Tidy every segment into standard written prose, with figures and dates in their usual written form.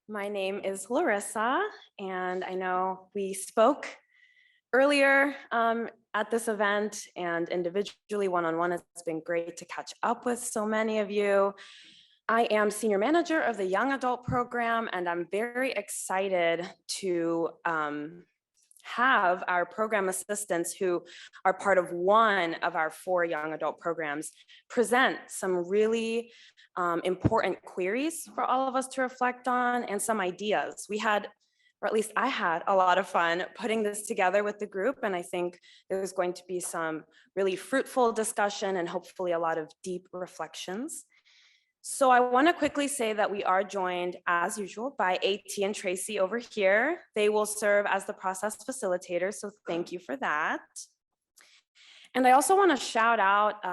My name is Larissa, and I know we spoke earlier at this event and individually one-on-one. It's been great to catch up with so many of you. I am senior manager of the young adult program, and I'm very excited to have our program assistants who are part of one of our 4 young adult programs present some really important queries for all of us to reflect on and some ideas. We had, or at least I had, a lot of fun putting this together with the group, and I think there's going to be some really fruitful discussion and hopefully a lot of deep reflections. So I want to quickly say that we are joined, as usual, by AT and Tracy over here. They will serve as the process facilitators, so thank you for that. And I also want to shout out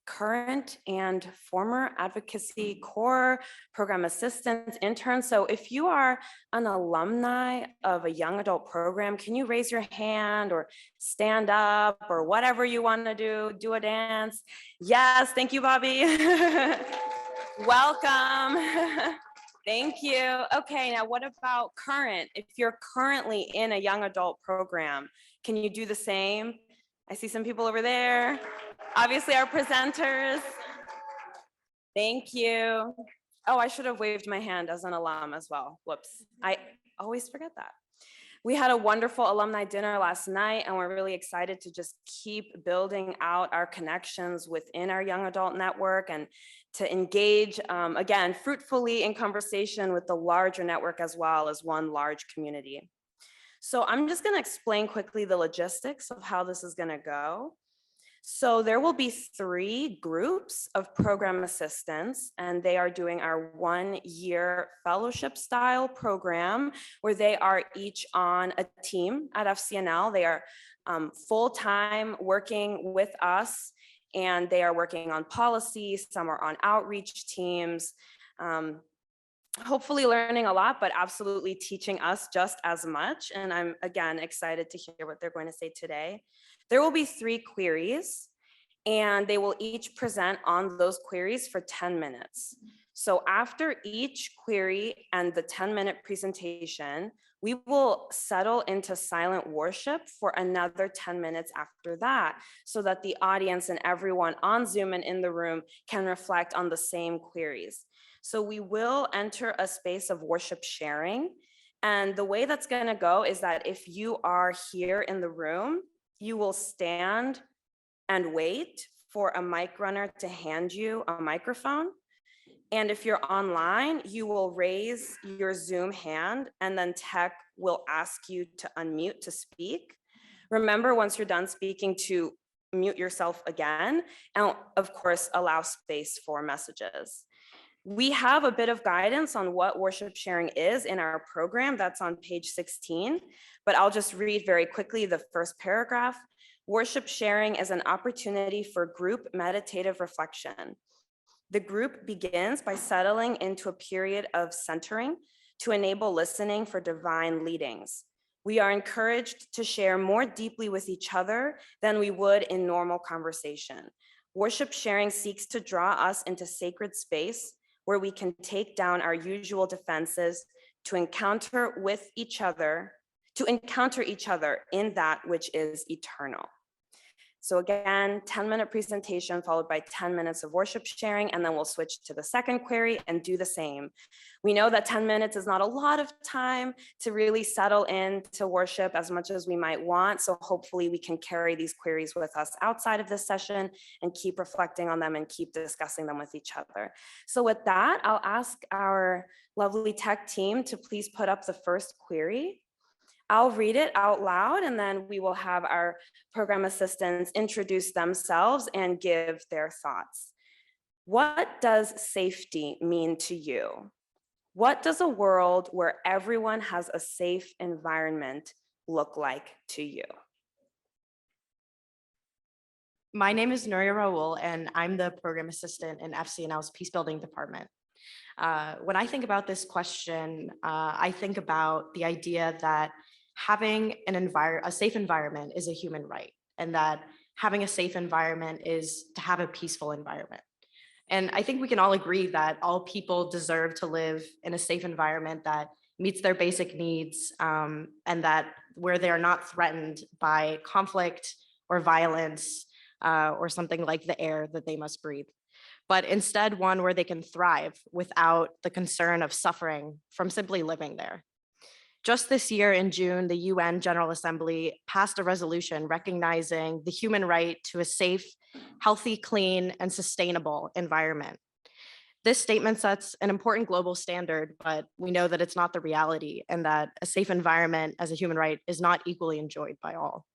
current and former advocacy core program assistants, interns. So if you are an alumni of a young adult program, can you raise your hand or stand up or whatever you want to do a dance? Yes, thank you, Bobby. Welcome. Thank you. Okay, now what about current? If you're currently in a young adult program, can you do the same? I see some people over there. Obviously, our presenters. Thank you. Oh, I should have waved my hand as an alum as well. Whoops. I always forget that. We had a wonderful alumni dinner last night, and we're really excited to just keep building out our connections within our young adult network and to engage, again, fruitfully in conversation with the larger network as well as one large community. So I'm just going to explain quickly the logistics of how this is going to go. So there will be 3 groups of program assistants, and they are doing our 1-year fellowship style program where they are each on a team at FCNL. They are full-time working with us, and they are working on policies. Some are on outreach teams. Hopefully learning a lot, but absolutely teaching us just as much. And I'm, again, excited to hear what they're going to say today. There will be 3 queries, and they will each present on those queries for 10 minutes. So after each query and the 10-minute presentation, we will settle into silent worship for another 10 minutes after that, so that the audience and everyone on Zoom and in the room can reflect on the same queries. So we will enter a space of worship sharing. And the way that's going to go is that if you are here in the room, you will stand and wait for a mic runner to hand you a microphone. And if you're online, you will raise your Zoom hand, and then tech will ask you to unmute to speak. Remember, once you're done speaking, to mute yourself again, and of course, allow space for messages. We have a bit of guidance on what worship sharing is in our program. That's on page 16, but I'll just read very quickly the first paragraph. Worship sharing is an opportunity for group meditative reflection. The group begins by settling into a period of centering to enable listening for divine leadings. We are encouraged to share more deeply with each other than we would in normal conversation. Worship sharing seeks to draw us into sacred space where we can take down our usual defenses to encounter each other in that which is eternal. So again, 10-minute presentation followed by 10 minutes of worship sharing, and then we'll switch to the second query and do the same. We know that 10 minutes is not a lot of time to really settle into worship as much as we might want. So hopefully we can carry these queries with us outside of this session and keep reflecting on them and keep discussing them with each other. So with that, I'll ask our lovely tech team to please put up the first query. I'll read it out loud, and then we will have our program assistants introduce themselves and give their thoughts. What does safety mean to you? What does a world where everyone has a safe environment look like to you? My name is Nuria Raul, and I'm the program assistant in FCNL's Peacebuilding department. When I think about this question, I think about the idea that having a safe environment is a human right, and that having a safe environment is to have a peaceful environment. And I think we can all agree that all people deserve to live in a safe environment that meets their basic needs, and that where they are not threatened by conflict or violence, or something like the air that they must breathe, but instead one where they can thrive without the concern of suffering from simply living there. Just this year in June, the UN General Assembly passed a resolution recognizing the human right to a safe, healthy, clean, and sustainable environment. This statement sets an important global standard, but we know that it's not the reality and that a safe environment as a human right is not equally enjoyed by all.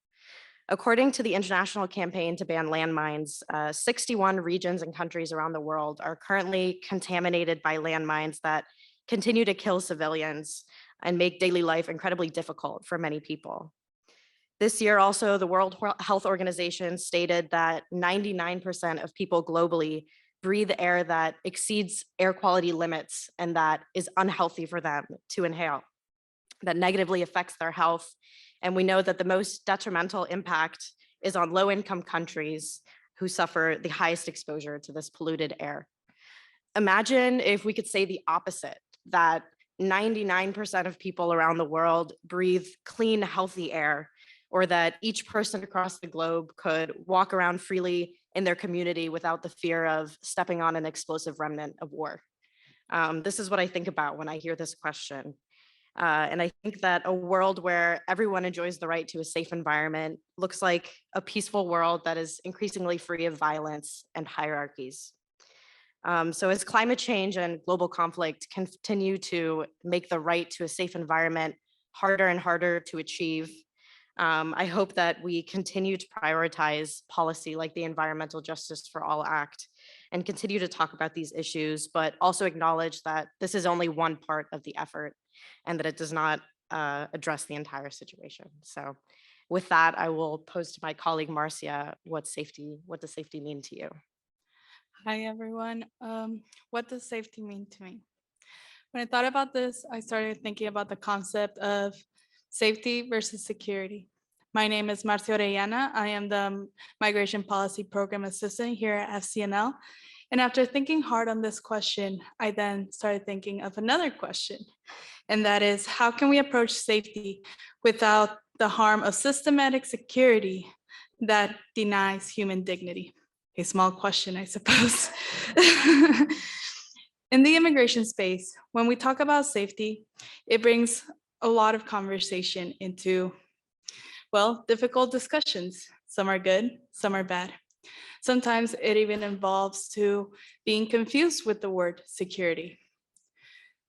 According to the International Campaign to Ban Landmines, 61 regions and countries around the world are currently contaminated by landmines that continue to kill civilians and make daily life incredibly difficult for many people. This year also, the World Health Organization stated that 99% of people globally breathe air that exceeds air quality limits and that is unhealthy for them to inhale, that negatively affects their health. And we know that the most detrimental impact is on low-income countries who suffer the highest exposure to this polluted air. Imagine if we could say the opposite, that 99% of people around the world breathe clean, healthy air, or that each person across the globe could walk around freely in their community without the fear of stepping on an explosive remnant of war. This is what I think about when I hear this question. And I think that a world where everyone enjoys the right to a safe environment looks like a peaceful world that is increasingly free of violence and hierarchies. So as climate change and global conflict continue to make the right to a safe environment harder and harder to achieve, I hope that we continue to prioritize policy like the Environmental Justice for All Act and continue to talk about these issues, but also acknowledge that this is only one part of the effort and that it does not address the entire situation. So with that, I will pose to my colleague Marcia, what does safety mean to you? Hi, everyone. What does safety mean to me? When I thought about this, I started thinking about the concept of safety versus security. My name is Marcia Orellana. I am the Migration Policy Program Assistant here at FCNL. And after thinking hard on this question, I then started thinking of another question, and that is, how can we approach safety without the harm of systematic security that denies human dignity? A small question, I suppose. In the immigration space, when we talk about safety, it brings a lot of conversation into, well, difficult discussions. Some are good, some are bad. Sometimes it even involves to being confused with the word security.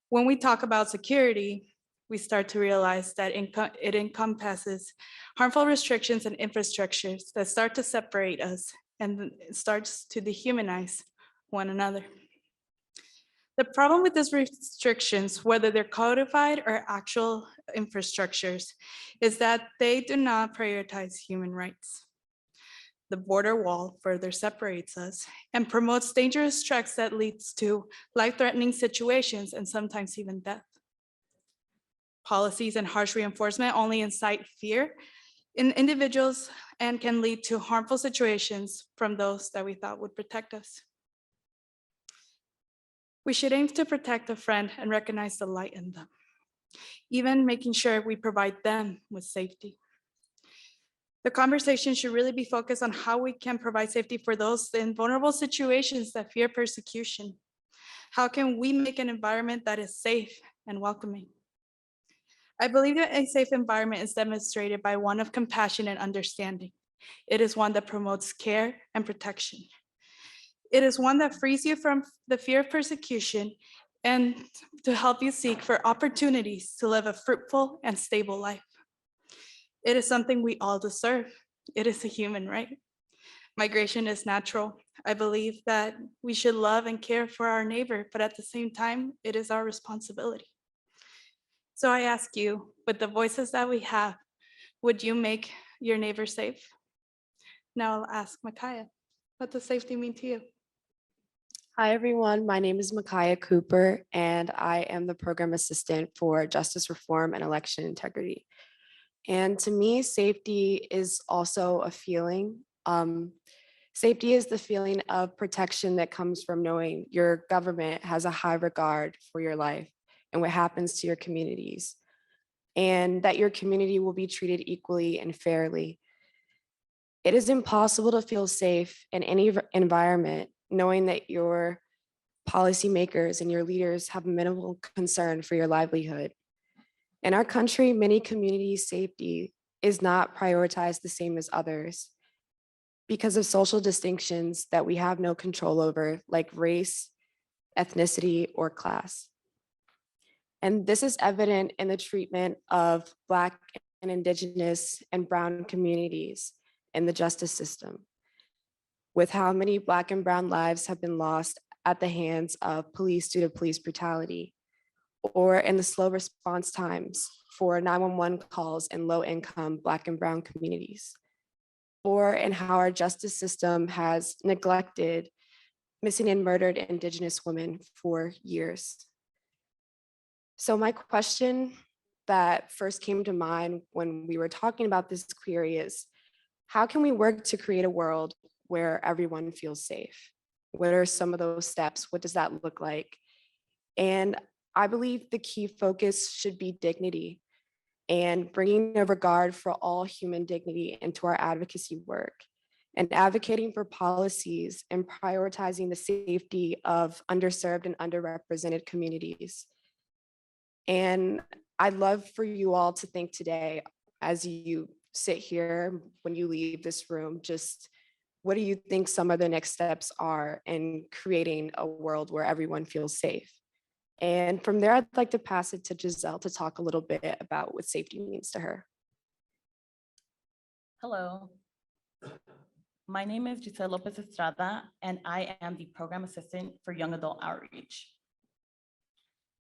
When we talk about security, we start to realize that it encompasses harmful restrictions and infrastructures that start to separate us and it starts to dehumanize one another. The problem with these restrictions, whether they're codified or actual infrastructures, is that they do not prioritize human rights. The border wall further separates us and promotes dangerous tracks that leads to life-threatening situations and sometimes even death. Policies and harsh reinforcement only incite fear in individuals and can lead to harmful situations from those that we thought would protect us. We should aim to protect a friend and recognize the light in them, even making sure we provide them with safety. The conversation should really be focused on how we can provide safety for those in vulnerable situations that fear persecution. How can we make an environment that is safe and welcoming? I believe that a safe environment is demonstrated by one of compassion and understanding. It is one that promotes care and protection. It is one that frees you from the fear of persecution and to help you seek for opportunities to live a fruitful and stable life. It is something we all deserve. It is a human right. Migration is natural. I believe that we should love and care for our neighbor, but at the same time, it is our responsibility. So I ask you, with the voices that we have, would you make your neighbor safe? Now I'll ask Michya, what does safety mean to you? Hi, everyone. My name is Michya Cooper, and I am the Program Assistant for Justice Reform and Election Integrity. And to me, safety is also a feeling. Safety is the feeling of protection that comes from knowing your government has a high regard for your life and what happens to your communities, and that your community will be treated equally and fairly. It is impossible to feel safe in any environment knowing that your policymakers and your leaders have minimal concern for your livelihood. In our country, many communities' safety is not prioritized the same as others because of social distinctions that we have no control over, like race, ethnicity, or class. And this is evident in the treatment of Black and Indigenous and Brown communities in the justice system, with how many Black and Brown lives have been lost at the hands of police due to police brutality, or in the slow response times for 911 calls in low-income Black and Brown communities, or in how our justice system has neglected missing and murdered Indigenous women for years. So my question that first came to mind when we were talking about this query is, how can we work to create a world where everyone feels safe? What are some of those steps? What does that look like? And I believe the key focus should be dignity and bringing a regard for all human dignity into our advocacy work, and advocating for policies and prioritizing the safety of underserved and underrepresented communities. And I'd love for you all to think today, as you sit here, when you leave this room, just what do you think some of the next steps are in creating a world where everyone feels safe? And from there, I'd like to pass it to Giselle to talk a little bit about what safety means to her. Hello. My name is Giselle López Estrada, and I am the Program Assistant for Young Adult Outreach.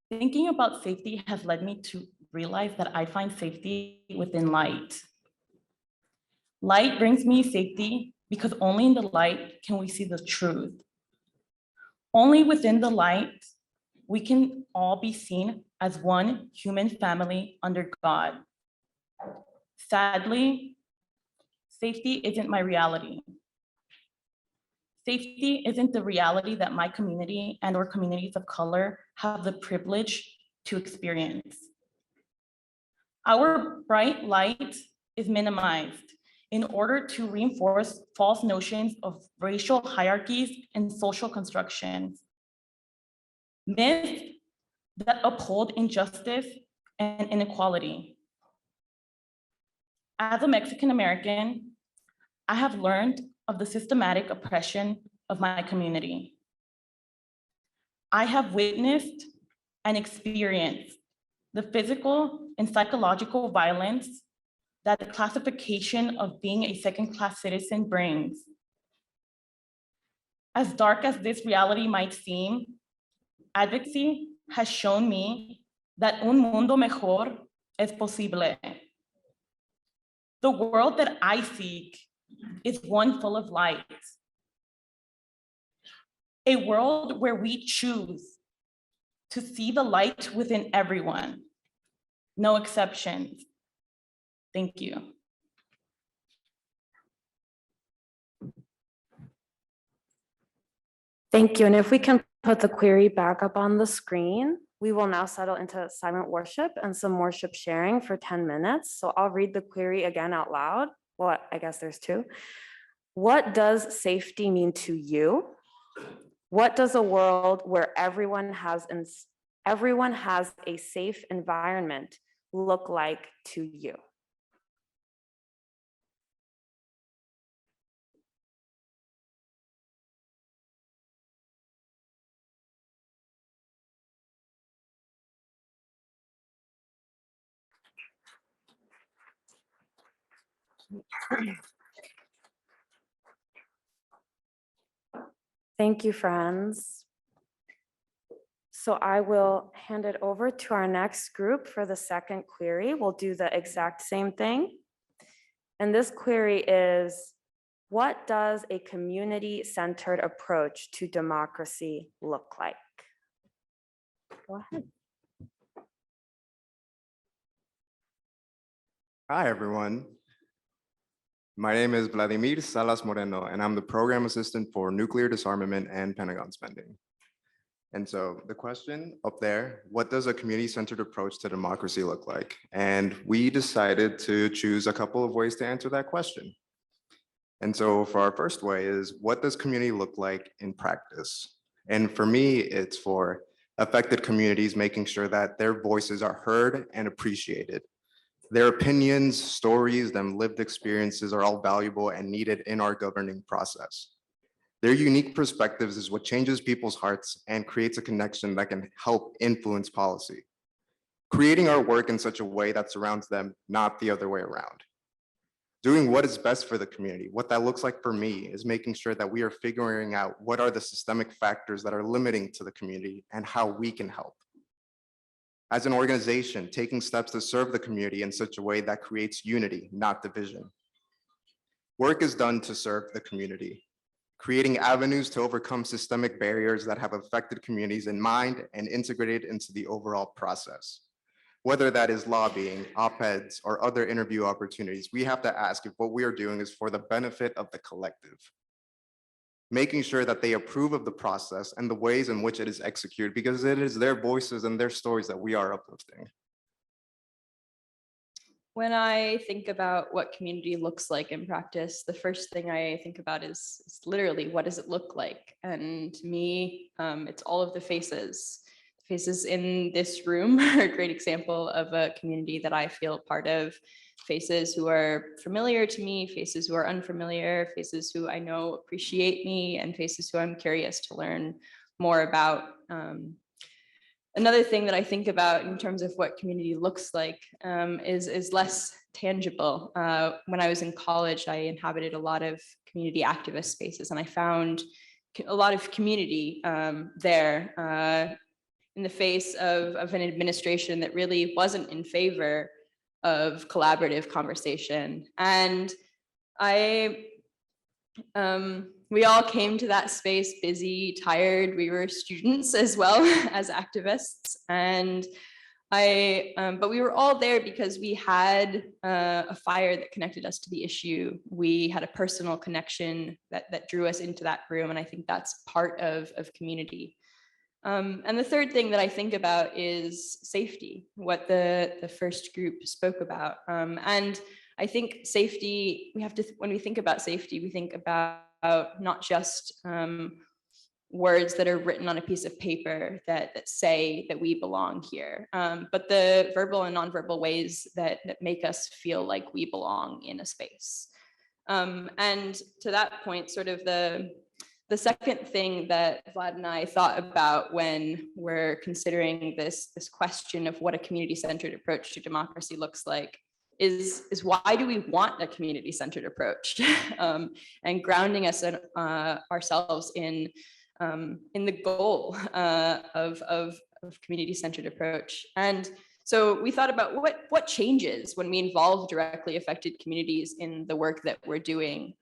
Thinking about safety has led me to realize that I find safety within light. Light brings me safety because only in the light can we see the truth. Only within the light we can all be seen as one human family under God. Sadly, safety isn't my reality. Safety isn't the reality that my community and/or communities of color have the privilege to experience. Our bright light is minimized in order to reinforce false notions of racial hierarchies and social constructions. Myths that uphold injustice and inequality. As a Mexican American, I have learned of the systematic oppression of my community. I have witnessed and experienced the physical and psychological violence that the classification of being a second-class citizen brings. As dark as this reality might seem, advocacy has shown me that un mundo mejor es posible. The world that I seek is one full of light. A world where we choose to see the light within everyone, no exceptions. Thank you. Thank you. And if we can put the query back up on the screen, we will now settle into silent worship and some worship sharing for 10 minutes. So I'll read the query again out loud. Well, I guess there's two. What does safety mean to you? What does a world where everyone has a safe environment look like to you? Thank you, friends. So I will hand it over to our next group for the second query. We'll do the exact same thing. And this query is, what does a community-centered approach to democracy look like? Go ahead. Hi, everyone. My name is Vladimir Salas Moreno, and I'm the program assistant for nuclear disarmament and Pentagon spending. And so the question up there, what does a community-centered approach to democracy look like? And we decided to choose a couple of ways to answer that question. And so for our first way is, what does community look like in practice? And for me, it's for affected communities making sure that their voices are heard and appreciated. Their opinions, stories, them lived experiences are all valuable and needed in our governing process. Their unique perspectives is what changes people's hearts and creates a connection that can help influence policy. Creating our work in such a way that surrounds them, not the other way around. Doing what is best for the community. What that looks like for me is making sure that we are figuring out what are the systemic factors that are limiting to the community and how we can help. As an organization, taking steps to serve the community in such a way that creates unity, not division. Work is done to serve the community, creating avenues to overcome systemic barriers that have affected communities in mind and integrated into the overall process. Whether that is lobbying, op-eds, or other interview opportunities, we have to ask if what we are doing is for the benefit of the collective. Making sure that they approve of the process and the ways in which it is executed, because it is their voices and their stories that we are uplifting. When I think about what community looks like in practice, the first thing I think about is literally, what does it look like? And to me, it's all of the faces. Faces in this room are a great example of a community that I feel part of. Faces who are familiar to me, faces who are unfamiliar, faces who I know appreciate me, and faces who I'm curious to learn more about. Another thing that I think about in terms of what community looks like is less tangible. When I was in college, I inhabited a lot of community activist spaces, and I found a lot of community there in the face of an administration that really wasn't in favor of collaborative conversation. And we all came to that space busy, tired. We were students as well as activists. And but we were all there because we had a fire that connected us to the issue. We had a personal connection that drew us into that room. And I think that's part of community. And the third thing that I think about is safety, what the first group spoke about. And I think safety, when we think about safety, we think about not just words that are written on a piece of paper that say that we belong here, but the verbal and nonverbal ways that make us feel like we belong in a space. And to that point, sort of the second thing that Vlad and I thought about when we're considering this question of what a community-centered approach to democracy looks like is why do we want a community-centered approach? And grounding us in ourselves in the goal of community-centered approach. And so we thought about what changes when we involve directly affected communities in the work that we're doing.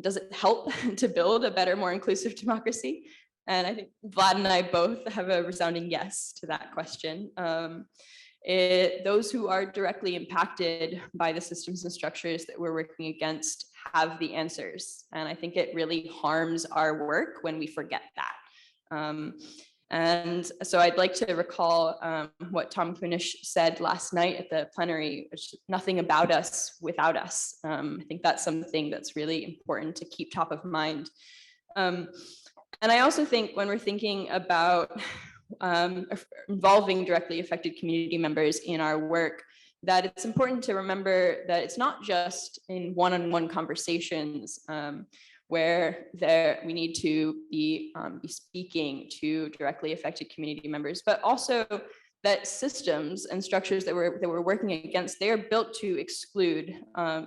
Does it help to build a better, more inclusive democracy? And I think Vlad and I both have a resounding yes to that question. Those who are directly impacted by the systems and structures that we're working against have the answers. And I think it really harms our work when we forget that. And so I'd like to recall what Tom Quinish said last night at the plenary, which is nothing about us without us. I think that's something that's really important to keep top of mind. And I also think when we're thinking about involving directly affected community members in our work, that it's important to remember that it's not just in one-on-one conversations where we need to be speaking to directly affected community members, but also that systems and structures that we're working against, they are built to exclude.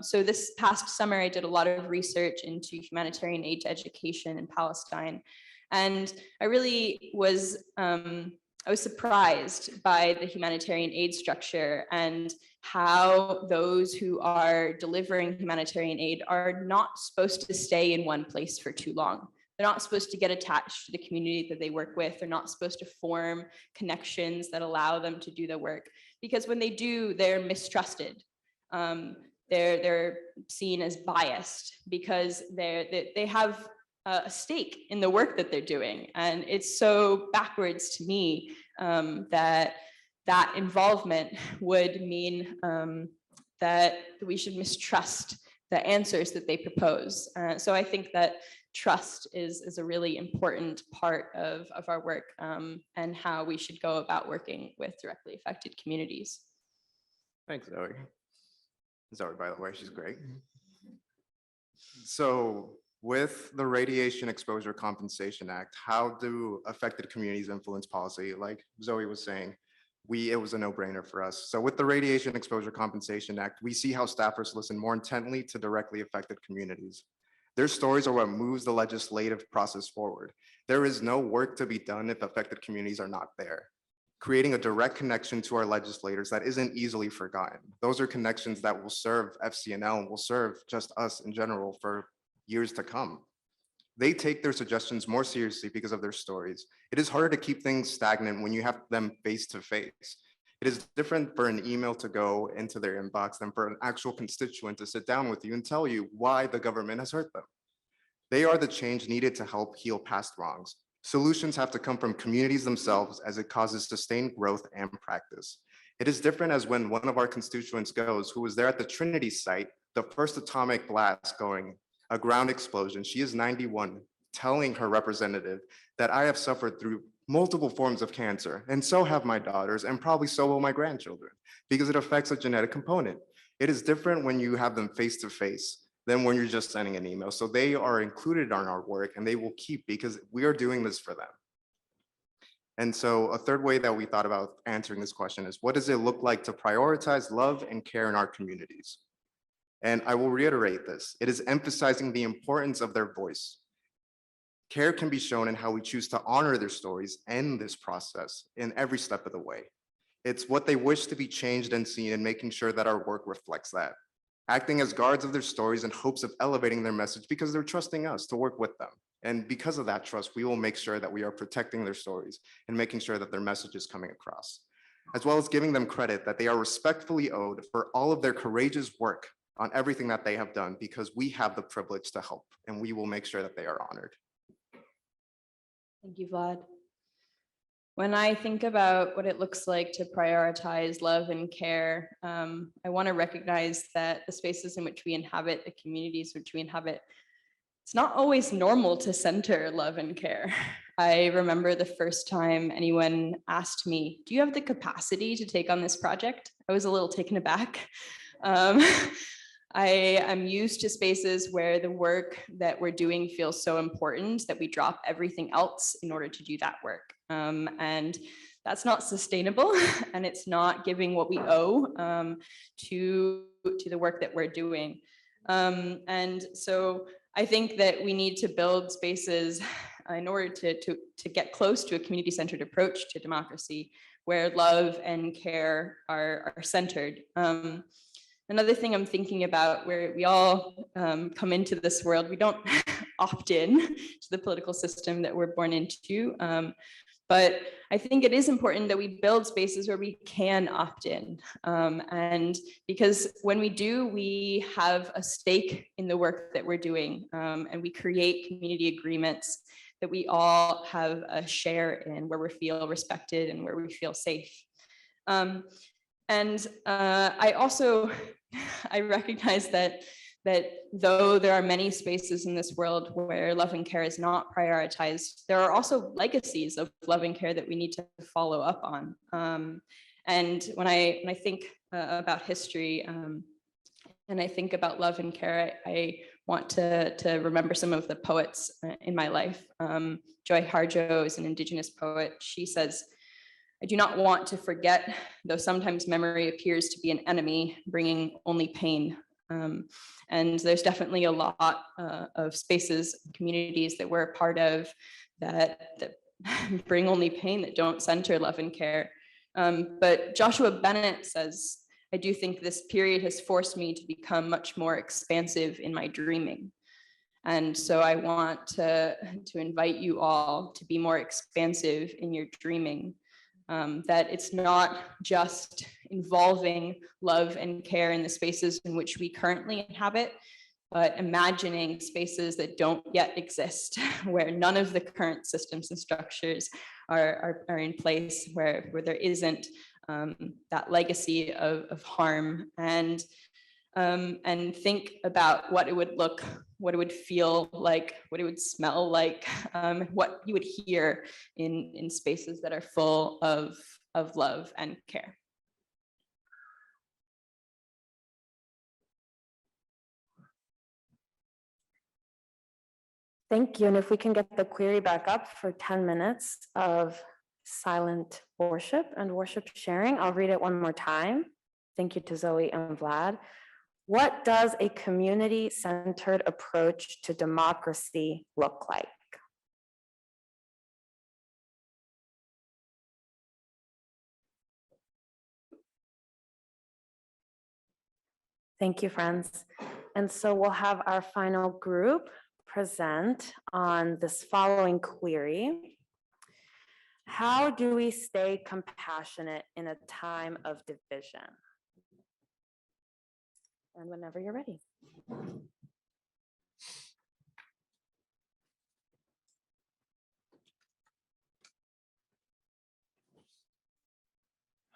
So this past summer, I did a lot of research into humanitarian aid to education in Palestine. And I really was, I was surprised by the humanitarian aid structure and how those who are delivering humanitarian aid are not supposed to stay in one place for too long. They're not supposed to get attached to the community that they work with. They're not supposed to form connections that allow them to do the work, because when they do, they're mistrusted. they're seen as biased because they have a stake in the work that they're doing. And it's so backwards to me that involvement would mean that we should mistrust the answers that they propose. So I think that trust is a really important part of our work and how we should go about working with directly affected communities. Thanks, Zoe. Zoe, by the way, she's great. So with the Radiation Exposure Compensation Act, how do affected communities influence policy? Like Zoe was saying, it was a no-brainer for us. So with the Radiation Exposure Compensation Act, we see how staffers listen more intently to directly affected communities. Their stories are what moves the legislative process forward. There is no work to be done if affected communities are not there. Creating a direct connection to our legislators that isn't easily forgotten. Those are connections that will serve FCNL and will serve just us in general for years to come. They take their suggestions more seriously because of their stories. It is harder to keep things stagnant when you have them face to face. It is different for an email to go into their inbox than for an actual constituent to sit down with you and tell you why the government has hurt them. They are the change needed to help heal past wrongs. Solutions have to come from communities themselves as it causes sustained growth and practice. It is different as when one of our constituents goes, who was there at the Trinity site, the first atomic blast going, a ground explosion. She is 91, telling her representative that I have suffered through multiple forms of cancer, and so have my daughters, and probably so will my grandchildren, because it affects a genetic component. It is different when you have them face to face than when you're just sending an email. So they are included in our work and they will keep because we are doing this for them. And so a third way that we thought about answering this question is, what does it look like to prioritize love and care in our communities? And I will reiterate this. It is emphasizing the importance of their voice. Care can be shown in how we choose to honor their stories and this process in every step of the way. It's what they wish to be changed and seen and making sure that our work reflects that. Acting as guards of their stories in hopes of elevating their message because they're trusting us to work with them. And because of that trust, we will make sure that we are protecting their stories and making sure that their message is coming across, as well as giving them credit that they are respectfully owed for all of their courageous work on everything that they have done, because we have the privilege to help and we will make sure that they are honored. Thank you, Vlad. When I think about what it looks like to prioritize love and care, I want to recognize that the spaces in which we inhabit, the communities which we inhabit, it's not always normal to center love and care. I remember the first time anyone asked me, do you have the capacity to take on this project? I was a little taken aback. I am used to spaces where the work that we're doing feels so important that we drop everything else in order to do that work. And that's not sustainable, and it's not giving what we owe to the work that we're doing. And so I think that we need to build spaces in order to get close to a community-centered approach to democracy where love and care are centered. Another thing I'm thinking about, where we all come into this world, we don't opt in to the political system that we're born into. But I think it is important that we build spaces where we can opt in. And because when we do, we have a stake in the work that we're doing, and we create community agreements that we all have a share in, where we feel respected and where we feel safe. And I also, I recognize that though there are many spaces in this world where love and care is not prioritized, there are also legacies of love and care that we need to follow up on. And when I think about history and I think about love and care, I want to remember some of the poets in my life. Joy Harjo is an Indigenous poet. She says, I do not want to forget, though sometimes memory appears to be an enemy, bringing only pain. And there's definitely a lot of spaces, communities that we're a part of that bring only pain, that don't center love and care. But Joshua Bennett says, I do think this period has forced me to become much more expansive in my dreaming. And so I want to invite you all to be more expansive in your dreaming. that it's not just involving love and care in the spaces in which we currently inhabit, but imagining spaces that don't yet exist, where none of the current systems and structures are in place, where there isn't that legacy of harm, and think about what it would look, what it would feel like, what it would smell like, what you would hear in spaces that are full of love and care. Thank you. And if we can get the query back up for 10 minutes of silent worship and worship sharing, I'll read it one more time. Thank you to Zoe and Vlad. What does a community-centered approach to democracy look like? Thank you, friends. And so we'll have our final group present on this following query. How do we stay compassionate in a time of division? And whenever you're ready.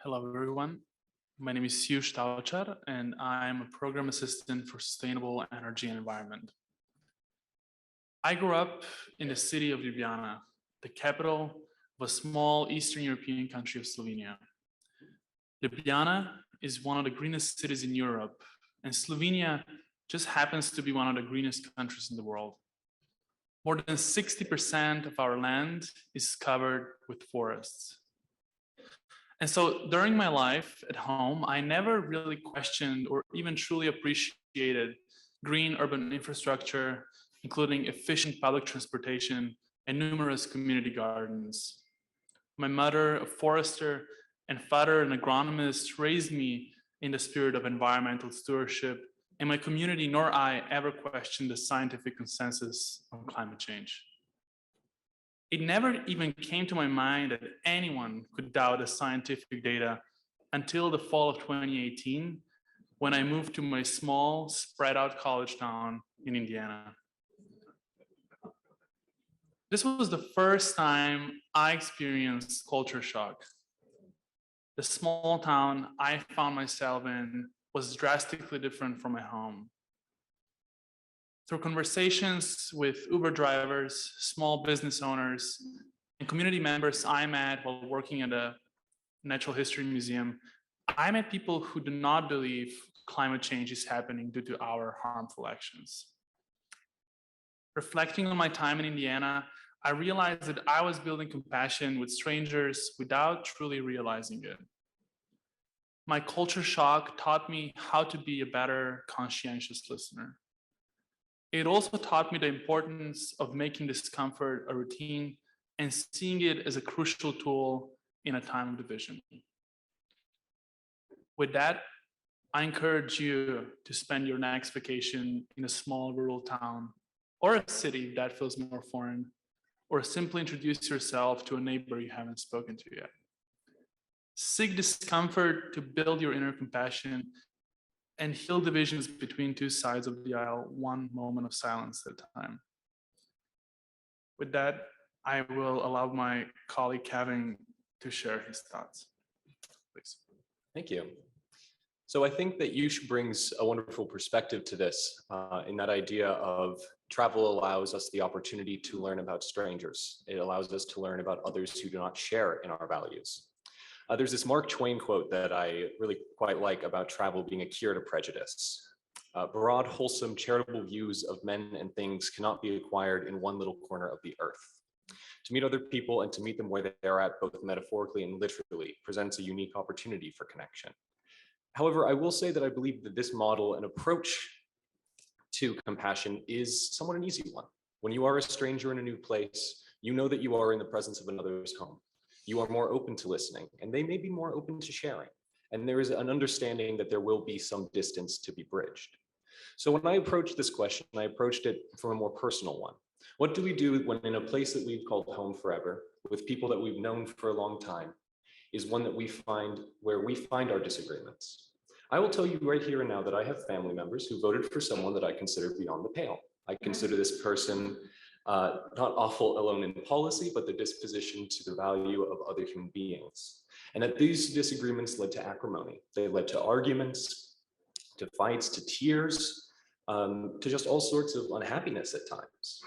Hello, everyone. My name is Jus Tavcar, and I'm a program assistant for sustainable energy and environment. I grew up in the city of Ljubljana, the capital of a small Eastern European country of Slovenia. Ljubljana is one of the greenest cities in Europe, and Slovenia just happens to be one of the greenest countries in the world. More than 60% of our land is covered with forests. And so during my life at home, I never really questioned or even truly appreciated green urban infrastructure, including efficient public transportation and numerous community gardens. My mother, a forester, and father, an agronomist, raised me in the spirit of environmental stewardship, and my community nor I ever questioned the scientific consensus on climate change. It never even came to my mind that anyone could doubt the scientific data until the fall of 2018, when I moved to my small, spread out college town in Indiana. This was the first time I experienced culture shock. The small town I found myself in was drastically different from my home. Through conversations with Uber drivers, small business owners, and community members I met while working at a natural history museum, I met people who do not believe climate change is happening due to our harmful actions. Reflecting on my time in Indiana, I realized that I was building compassion with strangers without truly realizing it. My culture shock taught me how to be a better, conscientious listener. It also taught me the importance of making discomfort a routine and seeing it as a crucial tool in a time of division. With that, I encourage you to spend your next vacation in a small rural town or a city that feels more foreign, or simply introduce yourself to a neighbor you haven't spoken to yet. Seek discomfort to build your inner compassion and heal divisions between two sides of the aisle, one moment of silence at a time. With that, I will allow my colleague Kevin to share his thoughts. Please. Thank you. So I think that Yush brings a wonderful perspective to this, in that idea of travel allows us the opportunity to learn about strangers. It allows us to learn about others who do not share in our values. There's this Mark Twain quote that I really quite like about travel being a cure to prejudice. Broad, wholesome, charitable views of men and things cannot be acquired in one little corner of the earth. To meet other people and to meet them where they are at, both metaphorically and literally, presents a unique opportunity for connection. However, I will say that I believe that this model and approach to compassion is somewhat an easy one. When you are a stranger in a new place, you know that you are in the presence of another's home. You are more open to listening, and they may be more open to sharing. And there is an understanding that there will be some distance to be bridged. So when I approached this question, I approached it from a more personal one. What do we do when in a place that we've called home forever, with people that we've known for a long time, is one that we find where we find our disagreements. I will tell you right here and now that I have family members who voted for someone that I consider beyond the pale. I consider this person not awful alone in policy, but the disposition to the value of other human beings. And that these disagreements led to acrimony. They led to arguments, to fights, to tears, to just all sorts of unhappiness at times.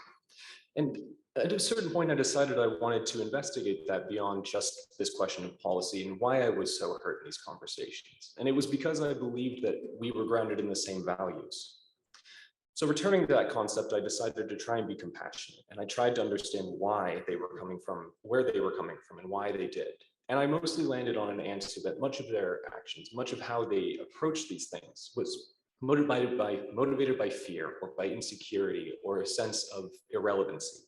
And at a certain point, I decided I wanted to investigate that beyond just this question of policy and why I was so hurt in these conversations. And it was because I believed that we were grounded in the same values. So returning to that concept, I decided to try and be compassionate. And I tried to understand why they were coming from, where they were coming from, and why they did. And I mostly landed on an answer that much of their actions, much of how they approached these things was motivated by fear or by insecurity or a sense of irrelevancy.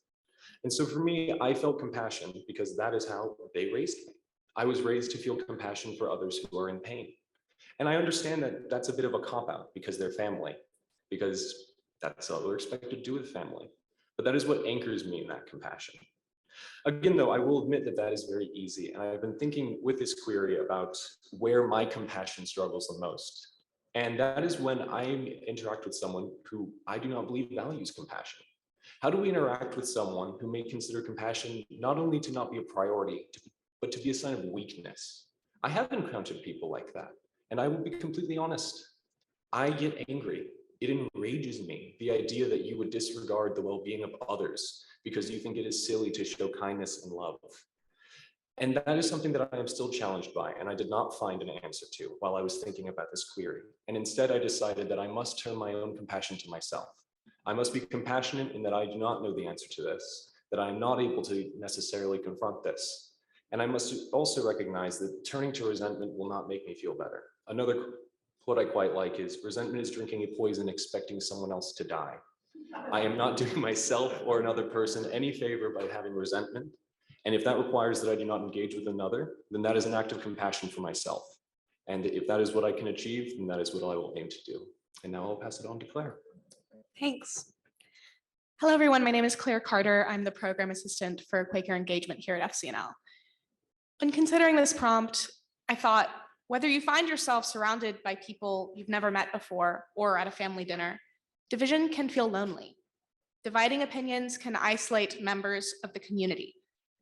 And so for me, I felt compassion because that is how they raised me. I was raised to feel compassion for others who are in pain. And I understand that that's a bit of a cop-out because they're family, because that's all we're expected to do with family. But that is what anchors me in that compassion. Again, though, I will admit that that is very easy. And I've been thinking with this query about where my compassion struggles the most. And that is when I interact with someone who I do not believe values compassion. How do we interact with someone who may consider compassion not only to not be a priority, but to be a sign of weakness? I have encountered people like that. And I will be completely honest. I get angry. It enrages me, the idea that you would disregard the well-being of others because you think it is silly to show kindness and love. And that is something that I am still challenged by, and I did not find an answer to while I was thinking about this query. And instead, I decided that I must turn my own compassion to myself. I must be compassionate in that I do not know the answer to this, that I am not able to necessarily confront this. And I must also recognize that turning to resentment will not make me feel better. Another quote I quite like is, resentment is drinking a poison expecting someone else to die. I am not doing myself or another person any favor by having resentment. And if that requires that I do not engage with another, then that is an act of compassion for myself. And if that is what I can achieve, then that is what I will aim to do. And now I'll pass it on to Claire. Thanks. Hello, everyone. My name is Clare Carter. I'm the program assistant for Quaker engagement here at FCNL. When considering this prompt, I thought, whether you find yourself surrounded by people you've never met before or at a family dinner, division can feel lonely. Dividing opinions can isolate members of the community.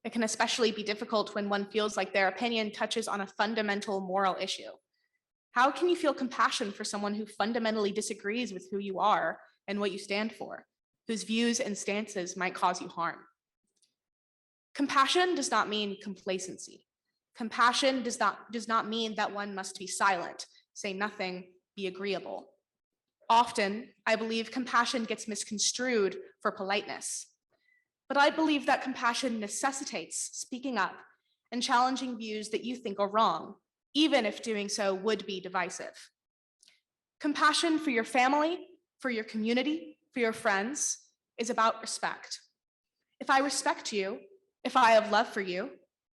It can especially be difficult when one feels like their opinion touches on a fundamental moral issue. How can you feel compassion for someone who fundamentally disagrees with who you are and what you stand for, whose views and stances might cause you harm? Compassion does not mean complacency. Compassion does not mean that one must be silent, say nothing, be agreeable. Often, I believe compassion gets misconstrued for politeness. But I believe that compassion necessitates speaking up and challenging views that you think are wrong, even if doing so would be divisive. Compassion for your family, for your community, for your friends is about respect. If I respect you, if I have love for you,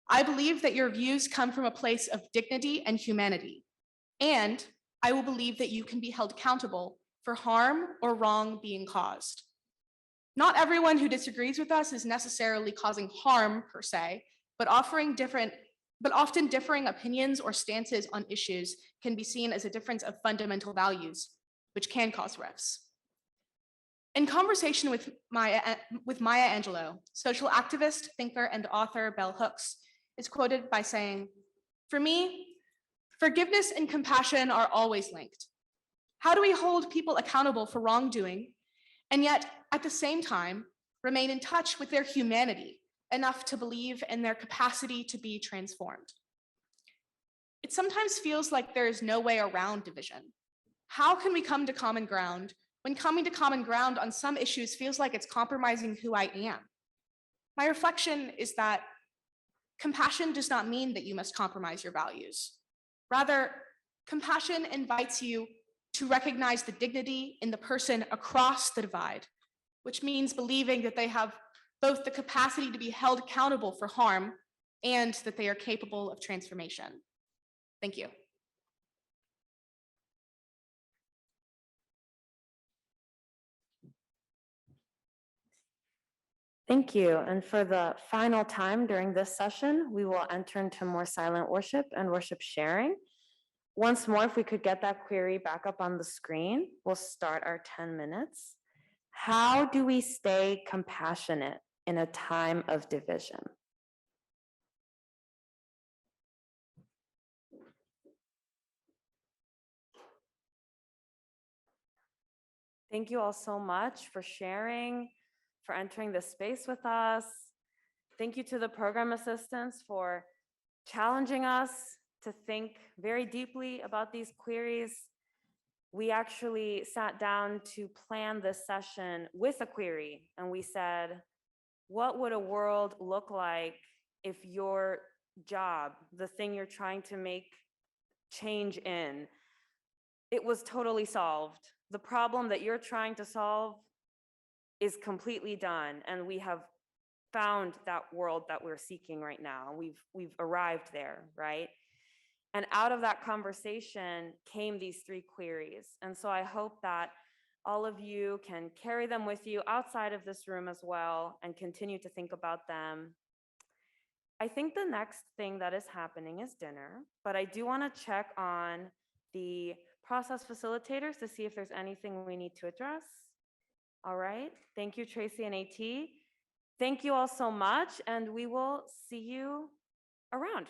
I believe that your views come from a place of dignity and humanity, and I will believe that you can be held accountable for harm or wrong being caused. Not everyone who disagrees with us is necessarily causing harm per se, but often differing opinions or stances on issues can be seen as a difference of fundamental values, which can cause rifts. In conversation with Maya Angelou, social activist, thinker, and author Bell Hooks is quoted by saying, "For me, forgiveness and compassion are always linked. How do we hold people accountable for wrongdoing and yet at the same time remain in touch with their humanity enough to believe in their capacity to be transformed?" It sometimes feels like there is no way around division. How can we come to common ground when coming to common ground on some issues feels like it's compromising who I am? My reflection is that compassion does not mean that you must compromise your values. Rather, compassion invites you to recognize the dignity in the person across the divide, which means believing that they have both the capacity to be held accountable for harm and that they are capable of transformation. Thank you. Thank you. And for the final time during this session, we will enter into more silent worship and worship sharing. Once more, if we could get that query back up on the screen, we'll start our 10 minutes. How do we stay compassionate in a time of division? Thank you all so much for sharing, for entering this space with us. Thank you to the program assistants for challenging us to think very deeply about these queries. We actually sat down to plan this session with a query, and we said, what would a world look like if your job, the thing you're trying to make change in, it was totally solved? The problem that you're trying to solve is completely done, and we have found that world that we're seeking right now. We've arrived there, right? And out of that conversation came these 3 queries. And so I hope that all of you can carry them with you outside of this room as well and continue to think about them. I think the next thing that is happening is dinner, but I do want to check on the process facilitators to see if there's anything we need to address. All right. Thank you, Tracy and AT. Thank you all so much, and we will see you around.